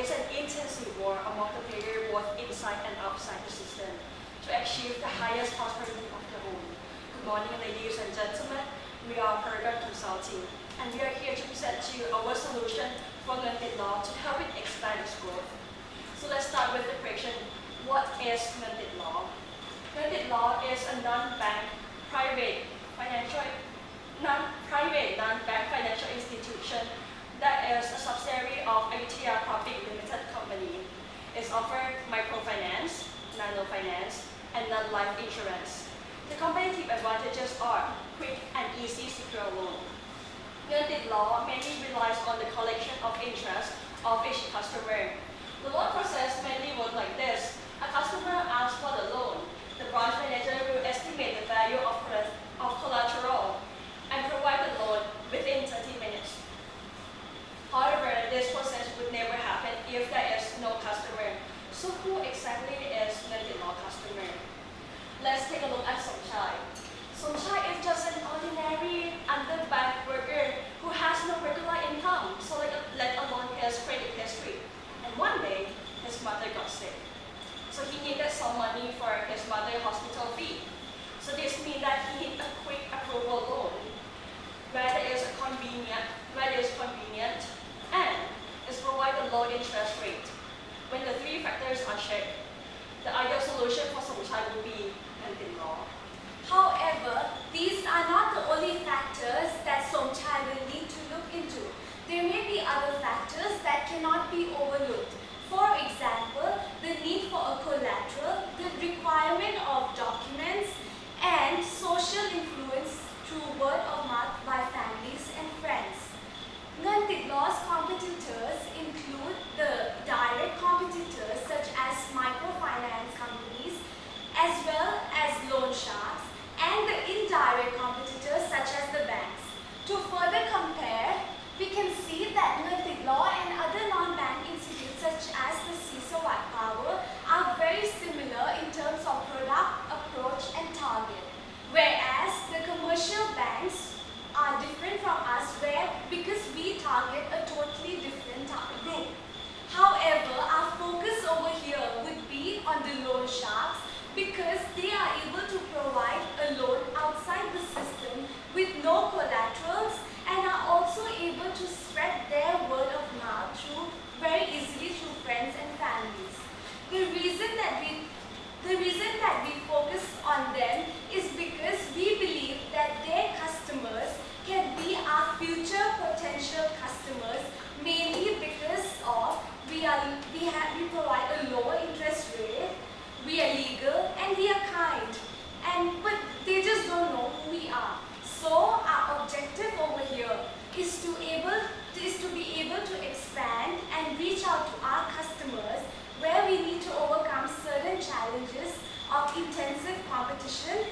is an intensive war among the players both inside and outside the system to achieve the highest prosperity of the whole. Good morning, ladies and gentlemen. We are Paragon Consulting, and we are here to present to you our solution for limited law to help it expand its growth. So let's start with the question: what is limited law? Limited law is a non-bank private non-bank financial institution that is a subsidiary of ATR Public Limited Company. It offers microfinance, nano-finance, and non-life insurance. The competitive advantages are quick and easy secure loan. Limited law mainly relies on the collection of interest of each customer. The loan process mainly works like this. A customer asks for the loan. The branch manager will estimate the value of collateral and provide the loan within 30 minutes. However, this process would never happen if there is no customer. So who exactly is limited law customer? Let's take a look at Somchai. Somchai is just an ordinary underbanked worker who has no regular income, so let alone his credit history. And one day, his mother got sick. So he needed some money for his mother's hospital fee. So this means that he needs a quick approval loan, where it is convenient, and is provide a low interest rate. When the three factors are checked, the ideal solution for Somchai would be limited law. However, these are not the only factors that Somchai will need to look into. There may be other factors that cannot be overlooked. For example, the need for a collateral, the requirement of documents, and social influence through word of mouth by families and friends. Limited law's competitors include the direct competitors such as microfinance companies, as well as loan sharks, and the indirect competitors such as the banks. To further compare, we can see that limited law and other non-bank institutes such as the CISO White Power are very similar in terms of product, approach, and target. Whereas the commercial banks are different from us because we target a totally different group. However, our focus over here would be on the loan sharks because they are able to provide a loan outside the system with no collaterals and are also able to spread their word of mouth very easily through friends and families. The reason that we focus on them is because we believe that their customers can be our future potential customers, mainly because of we provide a lower interest rate, we are legal, and we are kind. But they just don't know who we are. So our objective over here is to be able to expand and reach out to our customers where we need to overcome certain challenges of intensive competition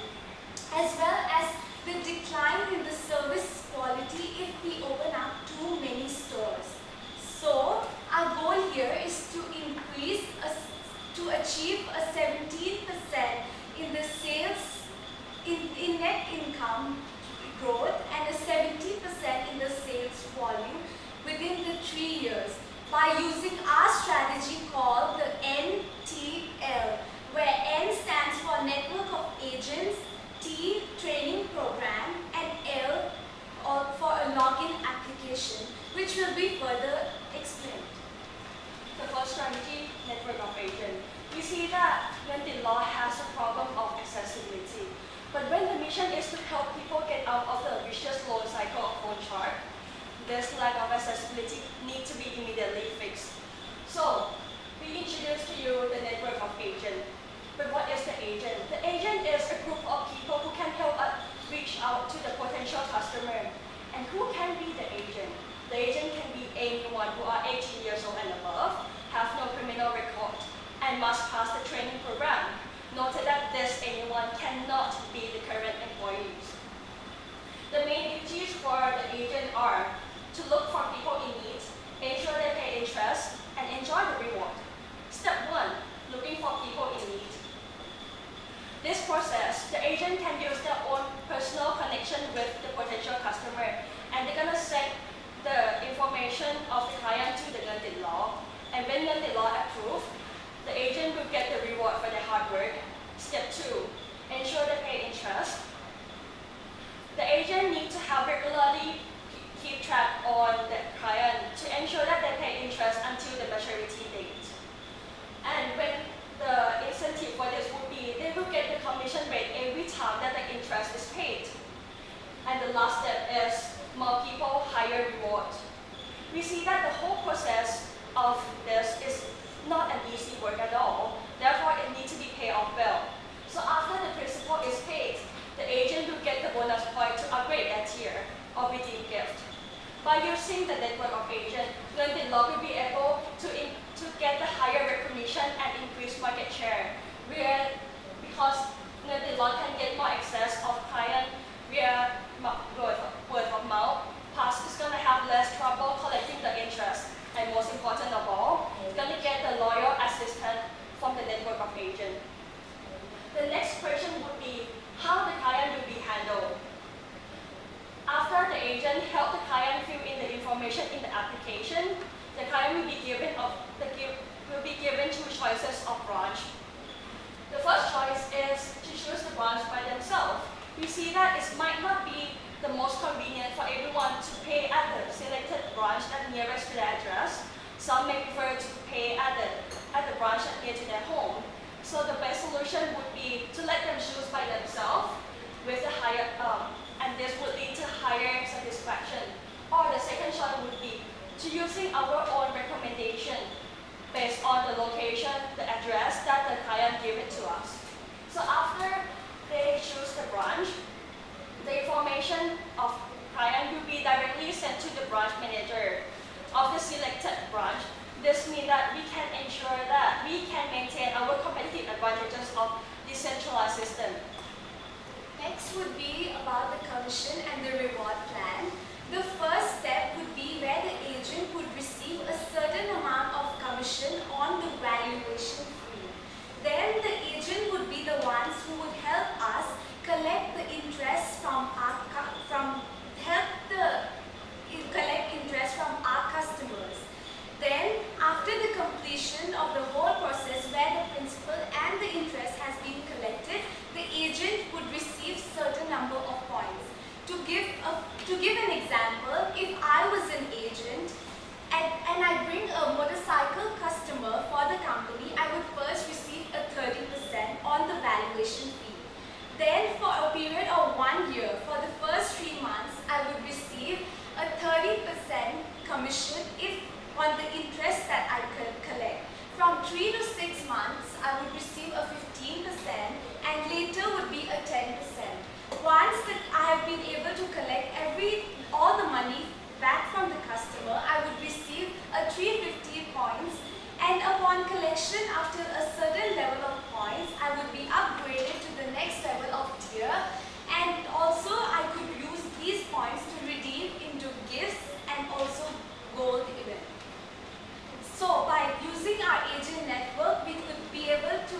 as well as the decline in the service quality if we open up too many stores. So our goal here is to achieve a 17% in the sales in net income growth and a 70% in the sales volume within the 3 years by using our strategy called the NTL, where N stands for Network of Agents, T, Training Program, and L for a login application, which will be further explained. The first strategy, network of agents. We see that limited law has a problem of accessibility. But when the mission is to help people get out of the vicious loan cycle of loan shark, this lack of accessibility needs to be immediately fixed. So, we introduce to you the network of agents. But what is the agent? The agent is a group of people who can help us reach out to the potential customer. And who can be the agent? The agent can be anyone who are 18 years old and above, have no criminal record, and must pass the training program. Note that this anyone cannot be the current employees. The main duties for the agent are to look for people in need, ensure they pay interest, last step is more people, higher reward. We see that the whole process of this is not an easy work at all. Therefore, it needs to be paid off well. So after the principal is paid, the agent will get the bonus point to upgrade that tier or redeem gift. By using the network of agents, the law will be able to get the higher recognition and increase market share, because the law can get more access of client via word of mouth. Plus, it's going to have less trouble collecting the interest, and most important of all, it's going to get the loyal assistant from the network of agents. The next question would be how the client will be handled. After the agent help the client fill in the information in the application, the client will be given two choices of branch. The first choice is to choose the branch by themselves. We see that it might not be the most convenient for everyone to pay at the selected branch that nearest to their address. Some may prefer to pay at the branch that near to their home. So the best solution would be to let them choose by themselves with the higher, and this would lead to higher satisfaction. Or the second choice would be to using our own recommendation based on the location, the address that the client gave it to us. So after they choose the branch, the information of client will be directly sent to the branch manager of the selected branch. This means that we can ensure that we can maintain our competitive advantages of decentralized system. Next would be about the commission and the reward plan. The first step would be where the agent would receive a certain amount of commission on the valuation fee. Then the agent would be the ones who would help us collect the interest collect interest from our customers. Then, after the completion of the whole process where the principal and the interest has been collected, the agent would receive certain number of points. To give an example, if I was an agent and I bring a motorcycle customer for the company, I would first receive a 30% on the valuation fee. Then for a period of 1 year, for the first 3 months, I would receive a 30% commission on the interest that I could collect. From 3 to 6 months, I would receive a 15% and later would be a 10%. Once that I have been able to collect all the money back from the customer, I would receive a 350 points, and upon collection after a certain level of points, I would be upgraded to the next level of tier, and also I could use these points to redeem into gifts and also gold even. So by using our agent network, we could be able to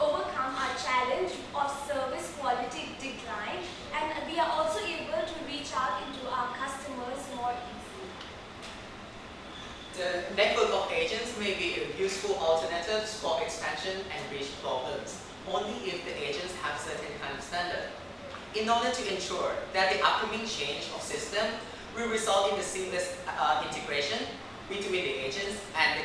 overcome our challenge of service quality decline, and we are also able to reach out into our customers more easily. The network of agents may be useful alternatives for expansion and reach problems, only if the agents have certain kind of standard. In order to ensure that the upcoming change of system will result in the seamless integration between the agents and the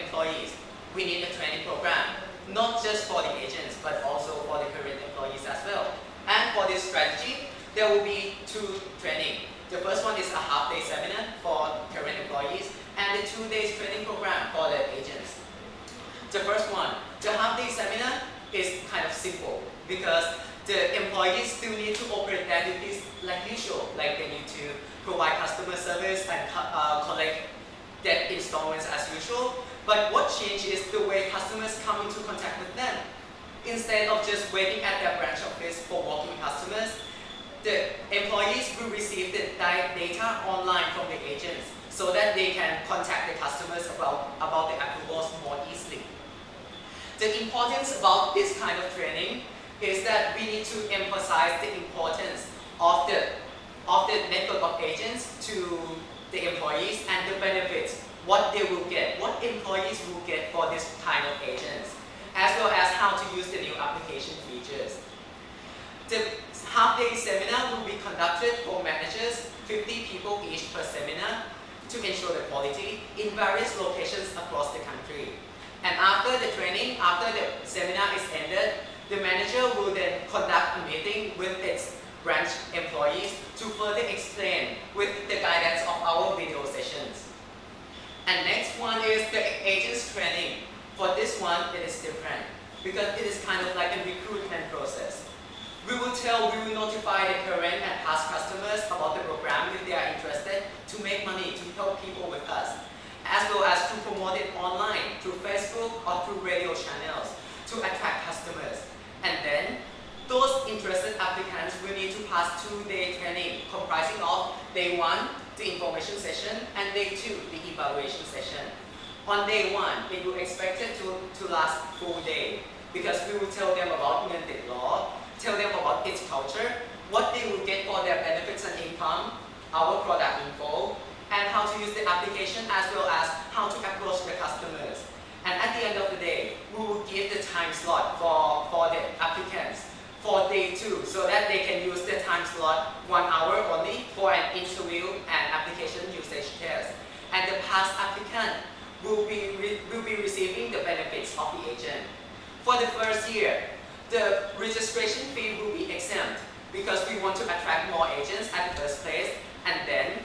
employees, we need a training program, not just for the agents, but also for the current employees as well. And for this strategy, there will be 2 training. The first one is a half-day seminar for current employees and the 2 days training program for the agents. The first one, the half-day seminar is kind of simple because the employees still need to operate their duties like usual, like they need to provide customer service and collect debt installments as usual. But what changed is the way customers come into contact with them. Instead of just waiting at their branch office for walking customers, the employees will receive the data online from the agents so that they can contact the customers about the approvals more easily. The importance about this kind of training is that we need to emphasize the importance of the network of agents to the employees and the benefits, what they will get, what employees will get for this kind of agents, as well as how to use the new application features. The half-day seminar will be conducted for managers, 50 people each per seminar, to ensure the quality in various locations across the country. And after the training, after the seminar is ended, the manager will then conduct a meeting with its branch employees to further explain with the guidance of our video sessions. And next one is the agents training. For this one, it is different because it is kind of like a recruitment process. We will notify the current and past customers about the program if they are interested to make money to help people with us, as well as to promote it online through Facebook or through radio channels to attract customers. And then those interested applicants will need to pass 2-day training comprising of day 1, the information session, and day 2, the evaluation session. On day 1, it will expect it to last full day because we will tell them about Nguyen Dit Law, tell them about its culture, what they will get for their benefits and income, our product info, and how to use the application as well as how to approach the customers. And at the end of the day, we will give the time slot for the applicants for day 2 so that they can use the time slot 1 hour only for an interview and application usage test. And the past applicant will be receiving the benefits of the agent. For the first year, the registration fee will be exempt because we want to attract more agents at the first place, and then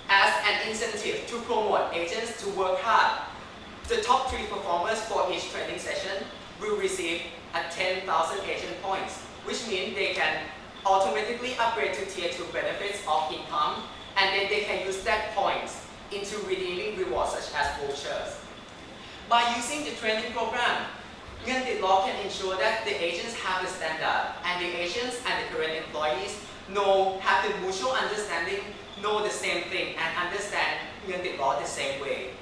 as an incentive to promote agents to work hard, the top 3 performers for each training session will receive a 10,000 agent points, which means they can automatically upgrade to tier 2 benefits of income, and then they can use that points into redeeming rewards such as vouchers. By using the training program, Nguyen Dit Law can ensure that the agents have the standard, and the agents and the current employees have the mutual understanding, know the same thing, and understand Nguyen Dit Law the same way.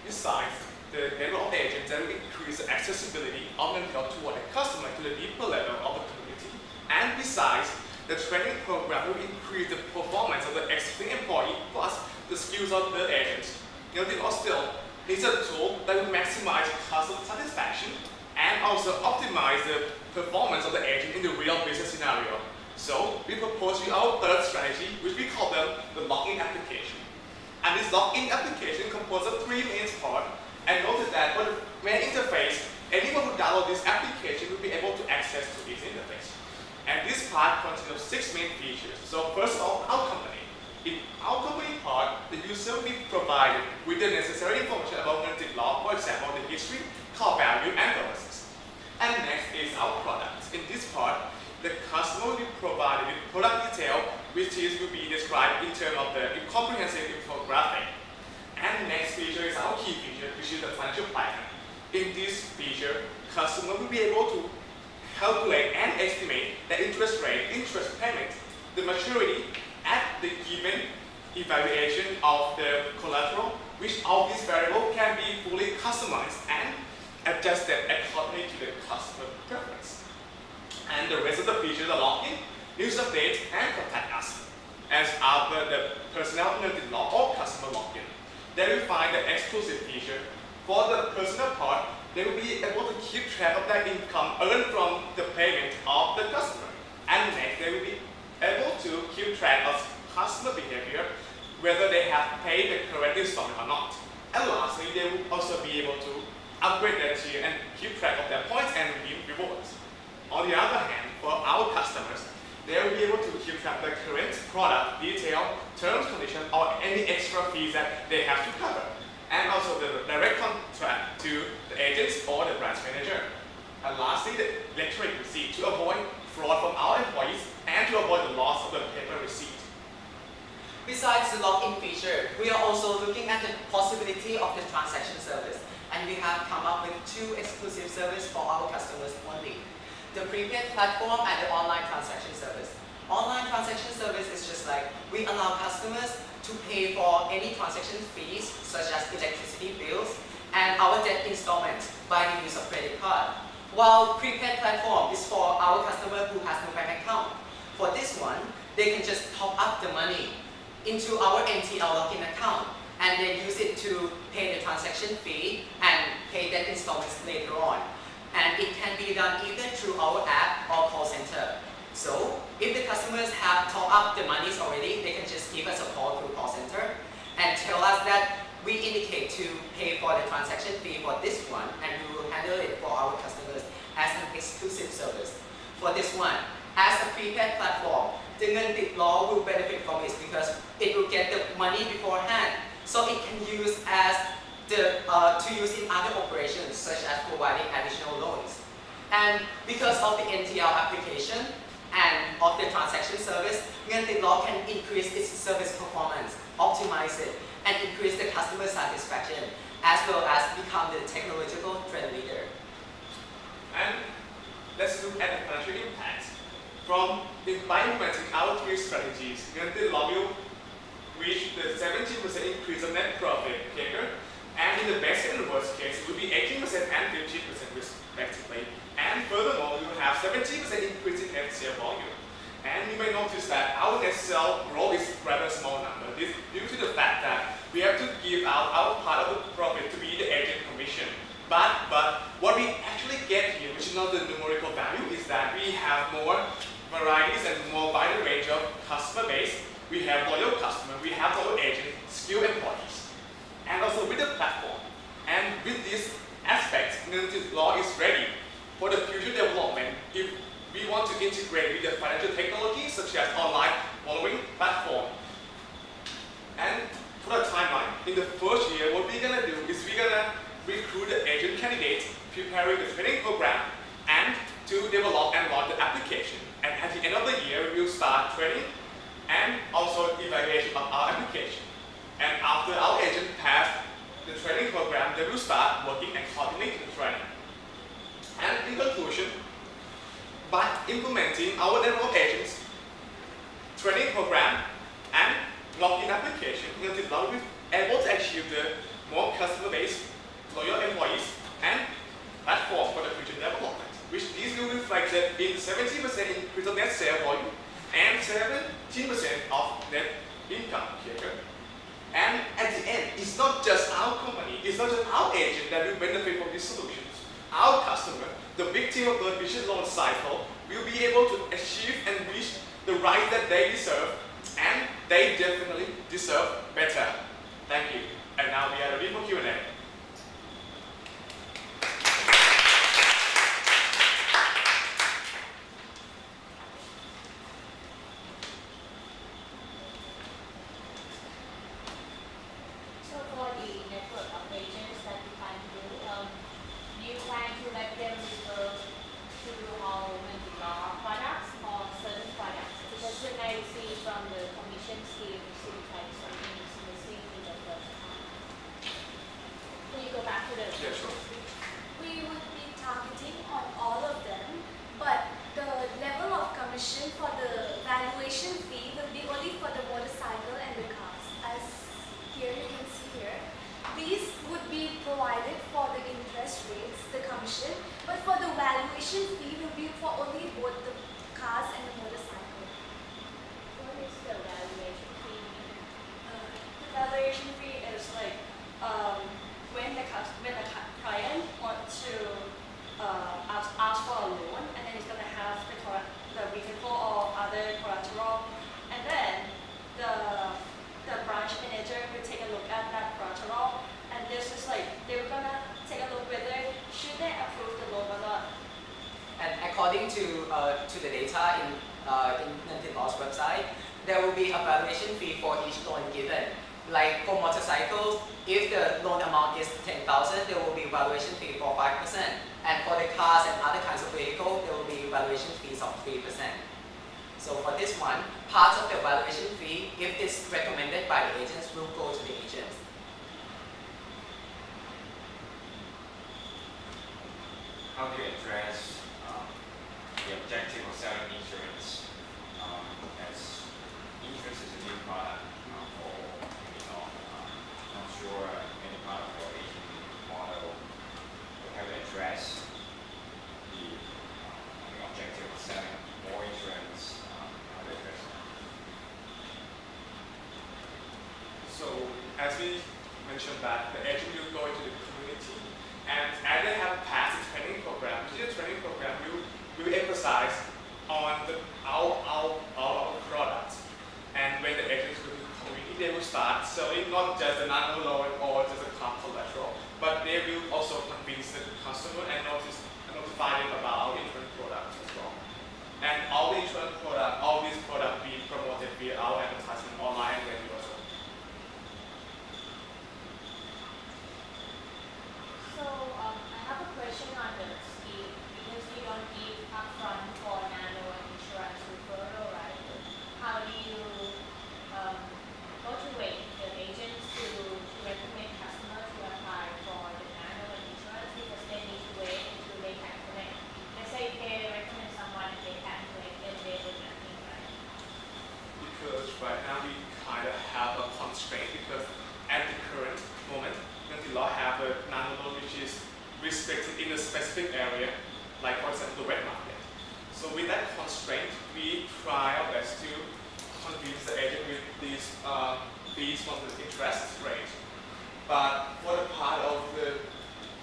Besides, the level of the agent will increase the accessibility of the help toward the customer to the deeper level of the community. And besides, the training program will increase the performance of the existing employee plus the skills of the agents. Nguyen Dit Law still is a tool that will maximize customer satisfaction and also optimize the performance of the agent in the real business scenario. So we propose our third strategy, which we call the login application. And this login application composed of 3 main parts. And notice that for the main interface, anyone who downloads this application will be able to access to this interface. And this part consists of 6 main features. So first of all, our company. In our company part, the user will be provided with the necessary information about Nguyen Dit Law, for example, the history, core value, and bonuses. And next is our products. In this part, the customer will be provided with product detail, which will be described in terms of the comprehensive infographic. And next feature is our key feature, which is the financial planner. In this feature, customer will be able to calculate and estimate the interest rate, interest payment, the maturity, at the given evaluation of the collateral, which all these variables can be fully customized and adjusted according to the customer preference. And the rest of the features are login, news update, and contact us. As other the personnel Nguyen Dit Law or customer login, they will find the exclusive feature. For the personal part, they will be able to keep track of their income earned from the payment of the customer. And next, they will be able to keep track of customer behavior, whether they have paid the correct installment or not. And lastly, they will also be able to upgrade their tier and keep track of their points and redeem rewards. On the other hand, for our customers, they will be able to keep track of the current product detail, terms, conditions, or any extra fees that they have to cover. And also the direct contract to the agents or the branch manager. And lastly, the electronic receipt to avoid fraud from our employees and to avoid the loss of the paper receipt. Besides the login feature, we are also looking at the possibility of the transaction service, and we have come up with 2 exclusive services for our customers only. The prepaid platform and the online transaction service. Online transaction service is just like we allow customers to pay for any transaction fees such as electricity bills and our debt installments by the use of credit card. While prepaid platform is for our customer who has no bank account. For this one, they can just top up the money into our NTL login account and then use it to pay the transaction fee and pay that installments later on. And it can be done either through our app or call center. So if the customers have topped up the monies already, they can just give us a call through call center and tell us that we indicate to pay for the transaction fee for this one, and we will handle it for our customers as an exclusive service. For this one, As a prepaid platform, the Ngan Tit law will benefit from it because it will get the money beforehand, so it can use as to use in other operations such as providing additional loans. And because of the NTL application and of the transaction service, Ngan Tit law can increase its service performance, optimize it, and increase the customer satisfaction, as well as become the technological trend leader. And let's look at the financial impact. By implementing our three strategies, Ngan Tit law will reach the 17% increase of net profit CAGR, and in the best and worst case, it will be 18% and 15% respectively. And furthermore, we will have 70% increase in net sale volume. And you may notice that our net sale growth is rather small number. This due to the fact that we have to give out our part of the profit to be the agent commission. But what we actually get here, which is not the numerical value, is that we have more varieties and more wider range of customer base. We have loyal customers, we have loyal agents, skilled employees, and also with the platform. And with these aspects, Ngan Tit law is ready for the future development if we want to integrate with the financial technology such as online following platform. And for the timeline, in the first year, what we're gonna do is we're gonna recruit the agent candidates, preparing the training program, and to develop and launch the application. And at the end of the year, we'll start training and also evaluation of our application. And after our agent pass the training program, they will start working and coordinating the training. And in conclusion, by implementing our network agents, training program, and login application, Ngan Tit law will be able to achieve the more customer base, loyal employees, and platform for the future development, which these will be reflected in 70% increase of net sale volume and 17% of net income CAGR. And at the end, it's not just our company, it's not just our agent that will benefit from these solutions. Our customer, the victim of the vicious loan cycle, will be able to achieve and reach the rights that they deserve, and they definitely deserve better. Thank you. And now we are ready for Q&A. So for the network of agents that you plan to do you plan to let them refer to all Ngan Tit law products or certain products? Because when I see from the commission scheme, it seems like something is missing in the first part. Can you go back to the Yeah, sure. We would be targeting on all of them, but the level of commission for the valuation fee will be only for the motorcycle and the cars. As here you can see here, these would be provided for the interest rates, the commission, but for the valuation fee will be for only both the cars and the motorcycle. what is the valuation fee? The valuation fee is like when the client wants to ask for a loan, and then he's gonna have the vehicle or other collateral, and then the branch manager will take a look at that collateral, and this is like they're gonna take a look whether should they approve the loan or not. And according to the data in Ngan Tit law's website, there will be a valuation fee for each loan given. Like for motorcycles, if the loan amount is 10,000, there will be valuation fee for 5%. And for the cars and other kinds of vehicles, there will be valuation fees of 3%. So for this one, part of the valuation fee, if it's recommended by the agents, will go to the agents. How do you address the objective of selling insurance as insurance is a new product for not sure any part of your agent model will have to address the objective of selling more insurance, how to address that? So as we mentioned that the agent will go into the community, and as they have passed the training program, the training program will emphasize on our products. And when the agents go to the community, they will start selling not just the nano loan or just the car collateral, but they will also convince the customer and notify them about our insurance products as well. And all the insurance product, all these products we promoted via our advertisement online and radio as well. So I have a question on the scheme because we don't give upfront for nano and insurance referral, right? How do you motivate the agents to recommend customers to apply for the nano and insurance because they need to wait until they can connect? Let's say they recommend someone and they can't connect, then they do nothing, right? Because right now we kind of have a constraint because at the current moment, the law have a nano loan which is restricted in a specific area, like for example the wet market. So with that constraint, we try our best to convince the agent with these on the interest rate. But for the part of the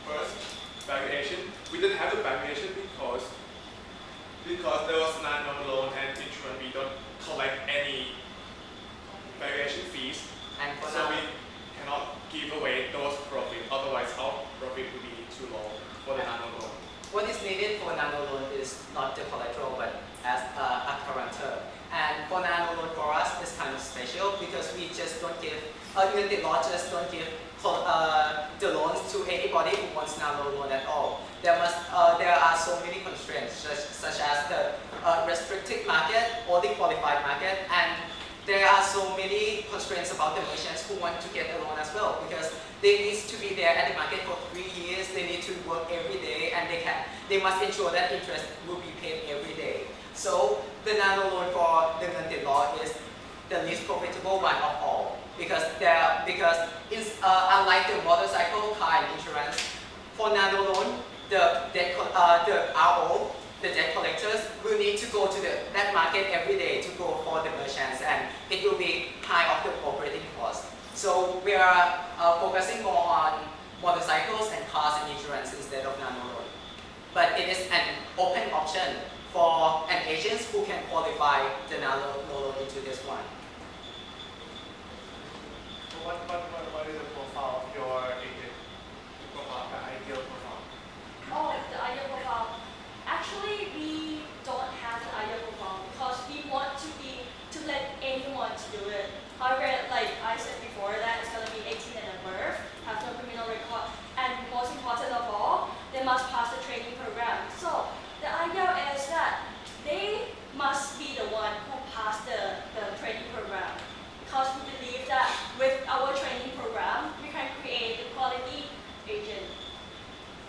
first valuation, we didn't have the valuation because there was nano loan and insurance. We don't collect any valuation fees, And for so now, we cannot give away those profit. Otherwise, our profit would be too low for the nano loan. what is needed for nano loan is not the collateral, but as a guarantor. And for nano loan for us, it's kind of special because we just don't give, even the law just don't give the loans to anybody who wants nano loan at all. There are so many constraints, such as the restricted market or the qualified market, and there are so many constraints about the merchants who want to get a loan as well because they need to be there at the market for 3 years, they need to work every day, and they must ensure that interest will be paid every day. So the nano loan for the Ngan law is the least profitable one of all because unlike the motorcycle, car, and insurance, for nano loan, the RO, the debt collectors will need to go to that market every day to go for the merchants, and it will be high of the operating cost. So we are focusing more on motorcycles and cars and insurance instead of nano loan. But it is an open option for an agent who can qualify the nano loan into this one. So what is the profile of your agent? The ideal profile. Oh, the ideal profile. Actually, we don't have the ideal profile because we want to let anyone to do it. However, like I said before, that it's going to be 18 and above, have no criminal record, and most important of all, they must pass the training program. So the idea is that they must be the one who pass the training program because we believe that with our training program, we can create the quality agent.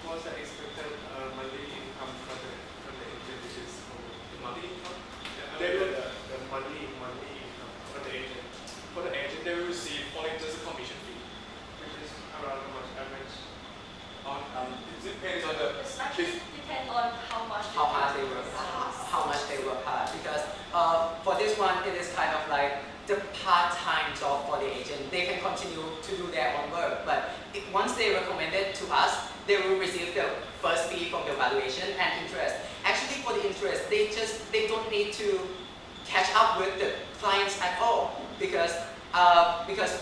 What's the expected monthly income from the agent, which is The monthly income, the monthly income for the agent, for the agent, they will receive only just a commission fee. which is around how much average? It depends on the It's actually depend on how much They work hard because for this one it is kind of like the part-time job for the agent. They can continue to do their own work, but once they recommend it to us, they will receive the first fee from the valuation and interest. Actually, for the interest, they don't need to catch up with the clients at all because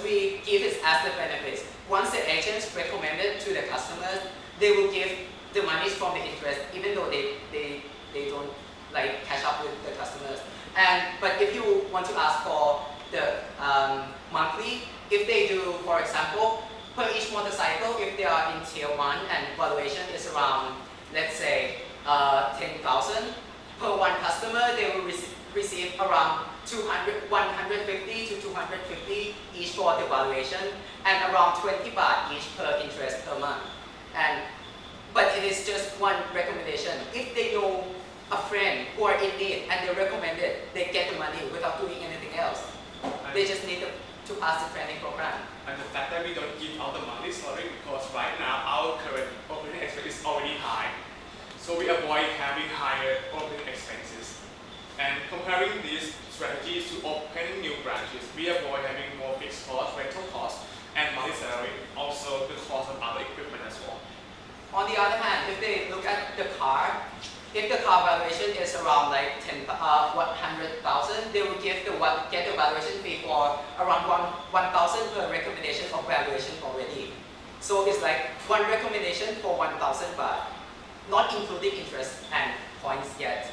we give it as the benefits. Once the agents recommend it to the customers, they will give the monies from the interest, even though they don't like catch up with the customers. But if you want to ask for the monthly, if they do, for example, per each motorcycle, if they are in tier 1 and valuation is around, let's say, 10,000 per one customer, they will receive around 150 to 250 each for the valuation and around 20 baht each per interest per month. But it is just one recommendation. If they know a friend who are in need and they recommend it, they get the money without doing anything else. They just need to pass the training program. And the fact that we don't give out the monthly salary because right now our current operating expense is already high. So we avoid having higher operating expenses. And comparing these strategies to opening new branches, we avoid having more fixed costs, rental costs, and monthly salary, also the cost of other equipment as well. On the other hand, if they look at the car, if the car valuation is around like 100,000, they will get the valuation fee for around 1,000 per recommendation of valuation already. So it's like one recommendation for 1,000 baht, not including interest and points yet.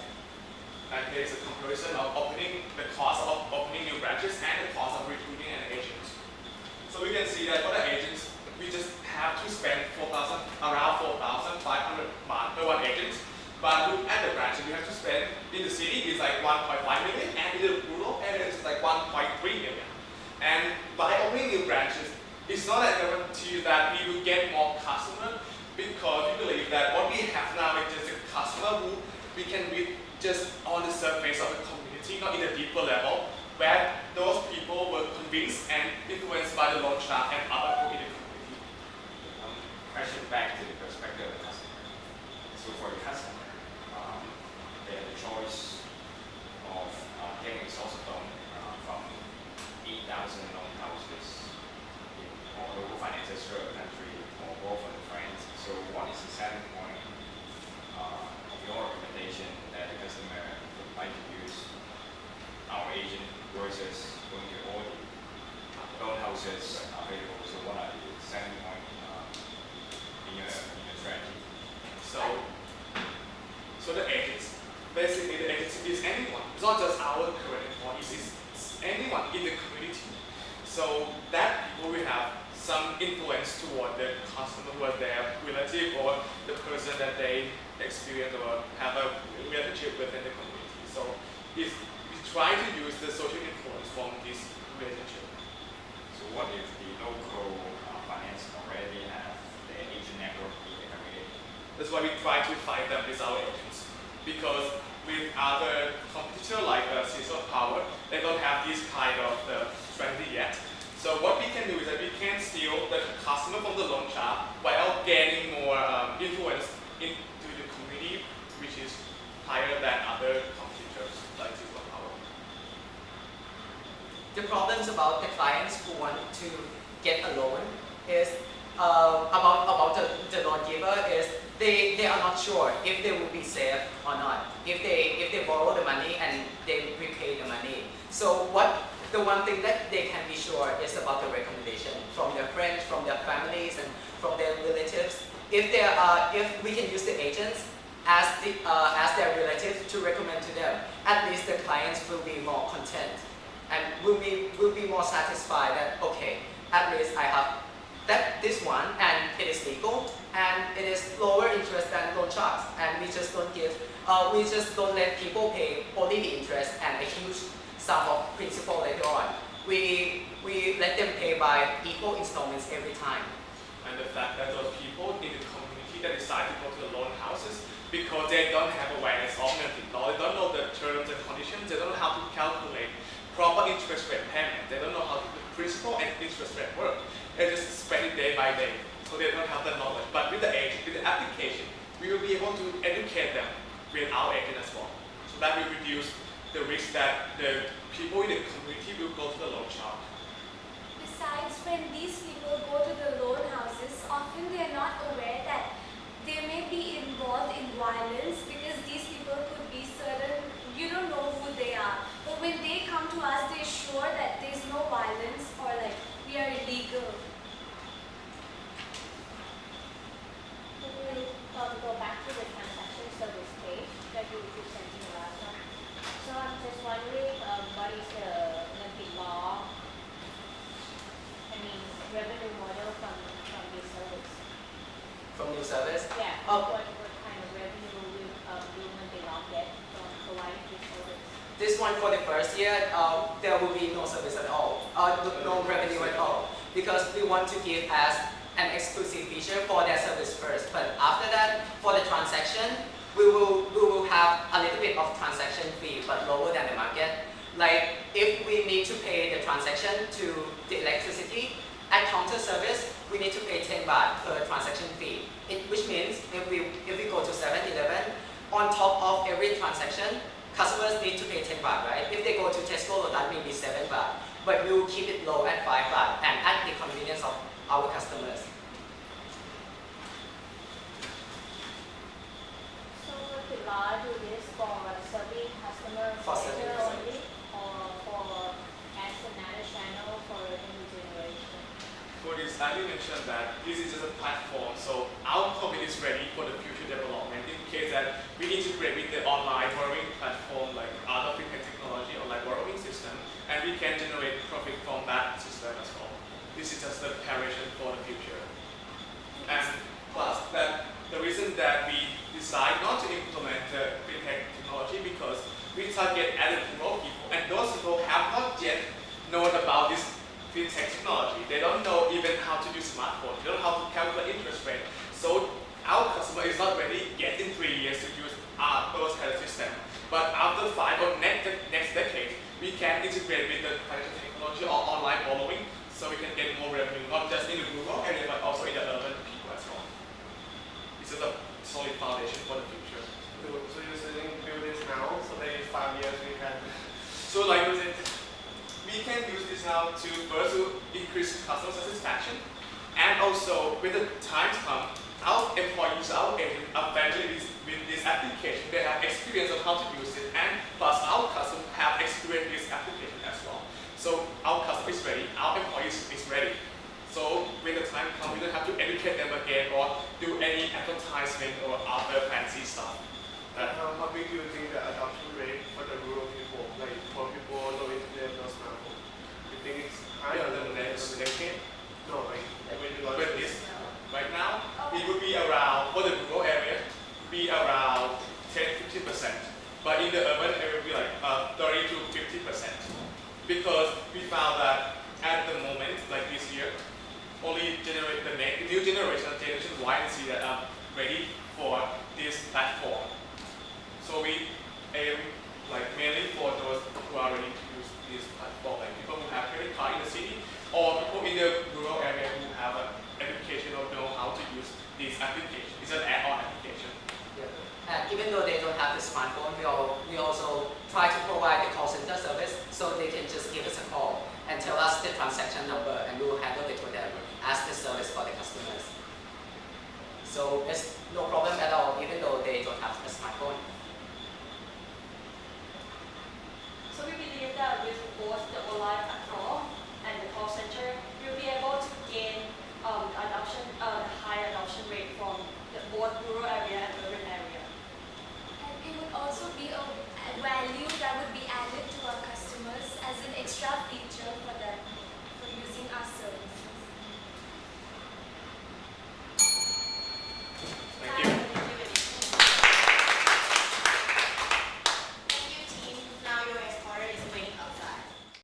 And here is a comparison of the cost of opening new branches and the cost of recruiting an agent. So we can see that for the agents, we just have to spend around 4,500 baht per one agent. But look at the branches, we have to spend in the city is like 1.5 million, and in the rural area it's like 1.3 million. And by opening new branches, it's not a guarantee that we will get more customers, because we believe that what we have now is just a customer who we can reach just on the surface of the community, not in a deeper level, where those people were convinced and influenced by the loan shark and other people in the community. Question back to the perspective of the customer. So for the customer, they have the choice of getting a source of loan from 8,000 loan houses or local finances throughout the country, or both from the friends. So what is the selling point of your recommendation that the customer would like to use our agent versus going to all the loan houses available? So what are the selling point in your strategy? So the agents, basically the agents is anyone. It's not just our current employees, it's anyone in the community. So that people will have some influence toward the customer, who are their relative or the person that they experience or have a relationship with in the community. So we try to use the social influence from this relationship. So what if the local finance already have the agent network in the community? That's why we try to find them with our agents. Because with other competitor like Cecil Power, they don't have this kind of strategy yet. So what we can do is that we can steal the customer from the loan shark while gaining more influence into the community, which is higher than other competitors like Cecil Power. The problems about the clients who want to get a loan is about the loan giver is they are not sure if they will be safe or not, if they borrow the money and they repay the money. So the one thing that they can be sure is about the recommendation from their friends, from their families, and from their relatives. If we can use the agents as their relatives to recommend to them, at least the clients will be more content and will be more satisfied that okay, at least I have this one and it is legal and it is lower interest than loan sharks, and we just don't let people pay only the interest and a huge sum of principal later on. We let them pay by equal installments every time. And the fact that those people in the community that decide to go to the loan houses because they don't have awareness of monetary law, they don't know the terms and conditions, they don't know how to calculate proper interest rate payment, they don't know how the principal and interest rate work. They just spend it day by day, so they don't have the knowledge. But with the agent, with the application, we will be able to educate them with our agent as well. So that will reduce the risk that the people in the community will go to the loan shark. Besides, when these people go to the loan houses, often they are not aware that they may be involved in violence, because these people could be certain, you don't know who they are. But when they come to us, they're sure that there's no violence or like we are illegal. To go back to the transaction service page that you sent in the last one. So I'm just wondering, what is the monthly law? I mean, revenue model from this service. From new service? Yeah. What kind of revenue will monthly law get from providing this service? This one for the first year, there will be no service at all, no revenue at all, because we want to give as an exclusive feature for their service first. But after that, for the transaction, we will have a little bit of transaction fee, but lower than the market. Like if we need to pay the transaction to the electricity at counter service, we need to pay 10 baht per transaction fee. Which means if we go to 7-Eleven, on top of every transaction, customers need to pay 10 baht, right? If they go to Tesco, that may be 7 baht. But we will keep it low at 5 baht and at the convenience of our customers. So would the law do this for serving customers For serving only, or for as another channel for the new generation? For this, I did mention that this is just a platform, so our company is ready for the future development in case that we integrate with the online borrowing platform like that we decide not to implement the fintech technology because we target at the rural people, and those people have not yet known about this fintech technology. They don't know even how to use smartphone. They don't know how to calculate interest rate. So our customer is not ready yet in 3 years to use those kind of system. But after 5 or next decade, we can integrate with the financial technology or online borrowing, so we can get more revenue, not just in the rural area, but also in the urban people as well. This is a solid foundation for the future. So you're saying build this now, so that in 5 years we can. So like we can use this now to first to increase customer satisfaction, and also when the time comes, our employees, our agents are familiar with this application. They have experience of how to use it, and plus our customers have experienced this application as well. So our customer is ready, our employees is ready. So when the time comes, we don't have to educate them again or do any advertisement or other fancy stuff. How big do you think the adoption rate for the rural people, like for people no internet, no smartphone? You think it's higher than the next decade? No, like when you launch But this. right now, it would be around, for the rural area, be around 10-15%. But in the urban area, it would be like 30 to 50%. Because we found that at the moment, like this year, only the new generation Y and Z that are ready for this platform. So we aim like mainly for those who are ready to use this platform, like people who have credit card in the city or people in the rural area who have an education or know how to use this application. It's an add-on application. Yeah. And even though they don't have the smartphone, we also try to provide the call center service, so they can just give us a call and tell us the transaction number, and we will handle it for them as the service for the customers. So there's no problem at all, even though they don't have a smartphone. So we believe that with both the online platform and the call center, we'll be able to gain the high adoption rate from both rural area and urban area. And it would also be a value that would be added to our customers as an extra feature for them for using our service.